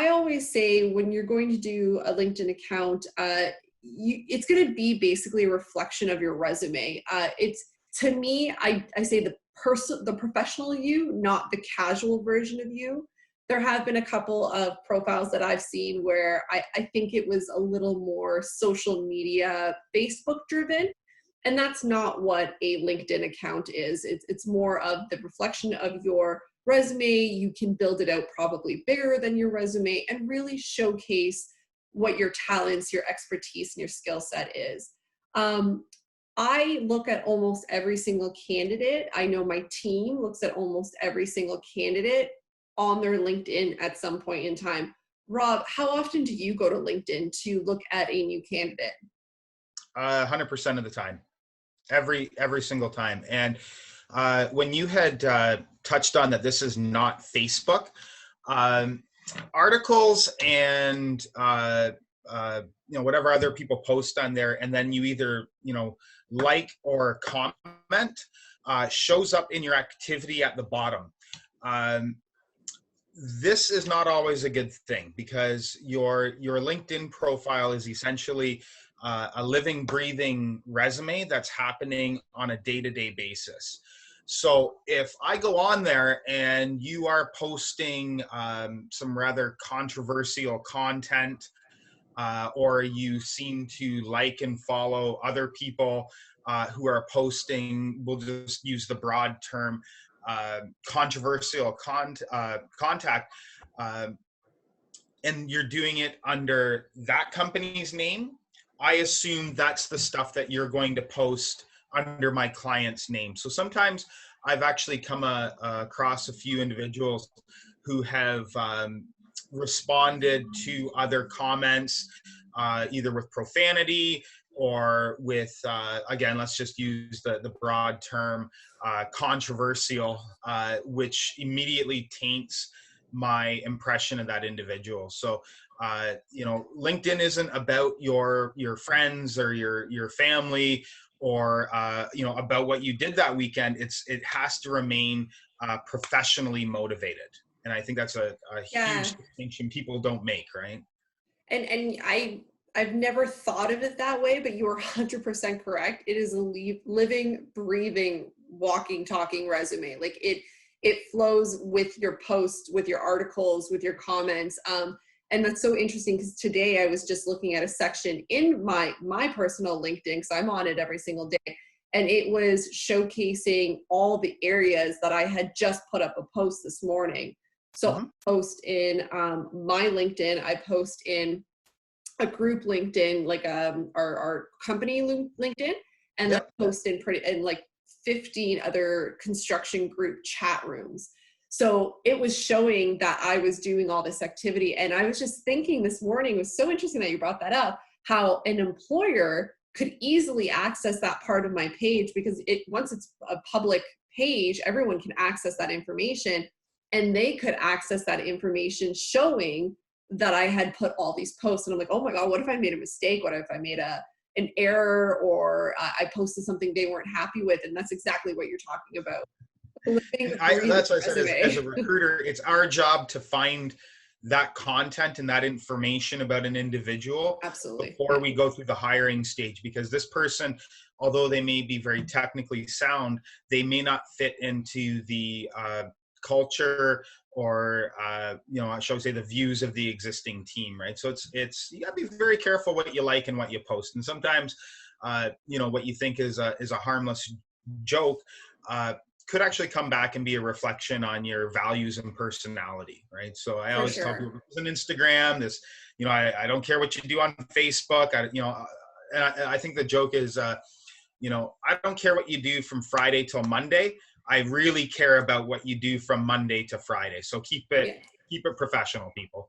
I always say when you're going to do a LinkedIn account, it's going to be basically a reflection of your resume. It's to me, I say the professional you, not the casual version of you. There have been a couple of profiles that I've seen where I think it was a little more social media, Facebook driven. And that's not what a LinkedIn account is. It's more of the reflection of your resume. You can build it out probably bigger than your resume and really showcase what your talents, your expertise, and your skill set is. I look at almost every single candidate. I know my team looks at almost every single candidate on their LinkedIn at some point in time. Rob, how often do you go to LinkedIn to look at a new candidate? 100% of the time, every single time. And when you had touched on that, this is not Facebook. Articles and whatever other people post on there, and then you either like or comment, shows up in your activity at the bottom. This is not always a good thing, because your LinkedIn profile is essentially a living, breathing resume that's happening on a day-to-day basis. So if I go on there and you are posting some rather controversial content, or you seem to like and follow other people who are posting, we'll just use the broad term, controversial contact, and you're doing it under that company's name, I assume that's the stuff that you're going to post under my client's name. So sometimes I've actually come across a few individuals who have responded to other comments, either with profanity or with, again, let's just use the broad term, controversial, which immediately taints my impression of that individual. So, LinkedIn isn't about your friends or your family, or about what you did that weekend. It has to remain professionally motivated, and I think that's a huge distinction people don't make, right? And I've never thought of it that way, but you are 100% correct. It is a living, breathing, walking, talking resume. Like it flows with your posts, with your articles, with your comments. And that's so interesting, because today I was just looking at a section in my personal LinkedIn, because I'm on it every single day, and it was showcasing all the areas that I had just put up a post this morning. So I post in my LinkedIn, I post in a group LinkedIn, like our company LinkedIn, and then post in like 15 other construction group chat rooms. So it was showing that I was doing all this activity. And I was just thinking this morning, it was so interesting that you brought that up, how an employer could easily access that part of my page, because once it's a public page, everyone can access that information, and they could access that information showing that I had put all these posts. And I'm like, oh my God, what if I made a mistake? What if I made an error, or I posted something they weren't happy with? And that's exactly what you're talking about. That's what I said, as a recruiter, it's our job to find that content and that information about an individual before we go through the hiring stage, because this person, although they may be very technically sound, they may not fit into the culture or shall we say the views of the existing team, right? So it's you gotta be very careful what you like and what you post. And sometimes what you think is a harmless joke could actually come back and be a reflection on your values and personality, right? So I always tell people, this is an Instagram, this, I don't care what you do on Facebook. And I think the joke is, I don't care what you do from Friday till Monday. I really care about what you do from Monday to Friday. So keep it professional, people.